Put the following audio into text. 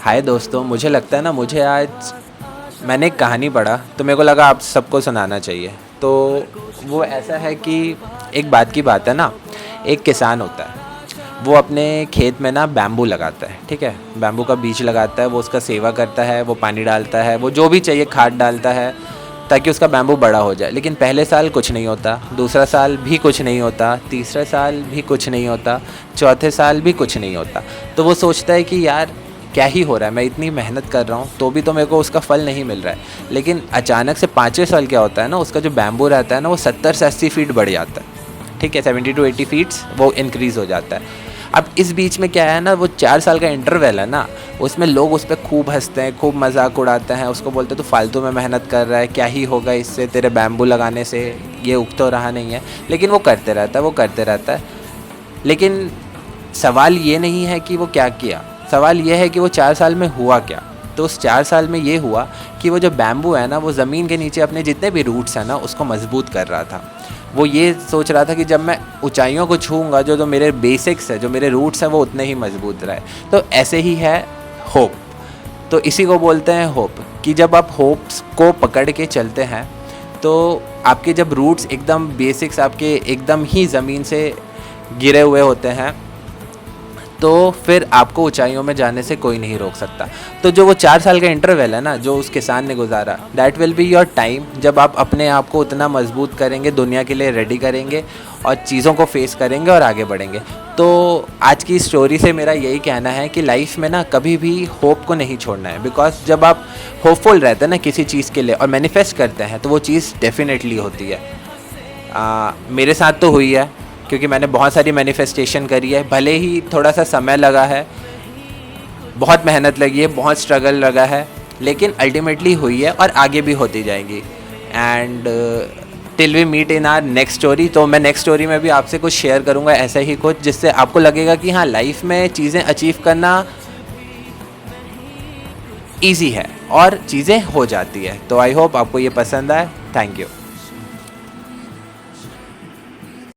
हाय दोस्तों, मुझे लगता है ना, मुझे आज मैंने एक कहानी पढ़ा तो मेरे को लगा आप सबको सुनाना चाहिए। तो वो ऐसा है कि एक बात की बात है ना, एक किसान होता है। वो अपने खेत में ना बैम्बू लगाता है, ठीक है। बैम्बू का बीज लगाता है, वो उसका सेवा करता है, वो पानी डालता है, वो जो भी चाहिए खाद डालता है ताकि उसका बैम्बू बड़ा हो जाए। लेकिन पहले साल कुछ नहीं होता, दूसरा साल भी कुछ नहीं होता, तीसरा साल भी कुछ नहीं होता, चौथे साल भी कुछ नहीं होता। तो वो सोचता है कि यार क्या ही हो रहा है, मैं इतनी मेहनत कर रहा हूँ तो भी तो मेरे को उसका फल नहीं मिल रहा है। लेकिन अचानक से 5वें साल क्या होता है ना, उसका जो बैम्बू रहता है ना वो 70 से 80 फीट बढ़ जाता है, ठीक है। 70 to 80 फीट्स वो इंक्रीज़ हो जाता है। अब इस बीच में क्या है ना, वो 4 साल का इंटरवल है ना, उसमें लोग उस पर खूब हंसते हैं, खूब मजाक उड़ाते हैं, उसको बोलते हैं तो फालतू में मेहनत कर रहा है, क्या ही होगा इससे, तेरे बैम्बू लगाने से ये उग तो रहा नहीं है। लेकिन वो करते रहता है, वो करते रहता है। लेकिन सवाल ये नहीं है कि वो क्या किया, सवाल ये है कि वो 4 साल में हुआ क्या। तो उस 4 साल में ये हुआ कि वो जो बैम्बू है ना, वो ज़मीन के नीचे अपने जितने भी रूट्स हैं ना उसको मजबूत कर रहा था। वो ये सोच रहा था कि जब मैं ऊंचाइयों को छूँगा, जो मेरे बेसिक्स है, जो मेरे रूट्स हैं, वो उतने ही मजबूत रहे। तो ऐसे ही है होप। तो इसी को बोलते हैं होप, कि जब आप होप्स को पकड़ के चलते हैं तो आपके जब रूट्स एकदम बेसिक्स आपके एकदम ही ज़मीन से गिरे हुए होते हैं तो फिर आपको ऊंचाइयों में जाने से कोई नहीं रोक सकता। तो जो वो 4 साल का इंटरवल है ना, जो उस किसान ने गुजारा, that will be your time, जब आप अपने आप को उतना मजबूत करेंगे, दुनिया के लिए रेडी करेंगे और चीज़ों को फेस करेंगे और आगे बढ़ेंगे। तो आज की स्टोरी से मेरा यही कहना है कि लाइफ में ना कभी भी होप को नहीं छोड़ना है। बिकॉज जब आप होपफुल रहते हैं ना किसी चीज़ के लिए और मैनिफेस्ट करते हैं तो वो चीज़ डेफिनेटली होती है। मेरे साथ तो हुई है, क्योंकि मैंने बहुत सारी मैनिफेस्टेशन करी है। भले ही थोड़ा सा समय लगा है, बहुत मेहनत लगी है, बहुत स्ट्रगल लगा है, लेकिन अल्टीमेटली हुई है और आगे भी होती जाएंगी। And till we meet in our next story. तो मैं नेक्स्ट स्टोरी में भी आपसे कुछ शेयर करूँगा ऐसा ही कुछ, जिससे आपको लगेगा कि हाँ, लाइफ में चीज़ें अचीव करना ईजी है और चीज़ें हो जाती है। तो आई होप आपको ये पसंद आए। Thank you.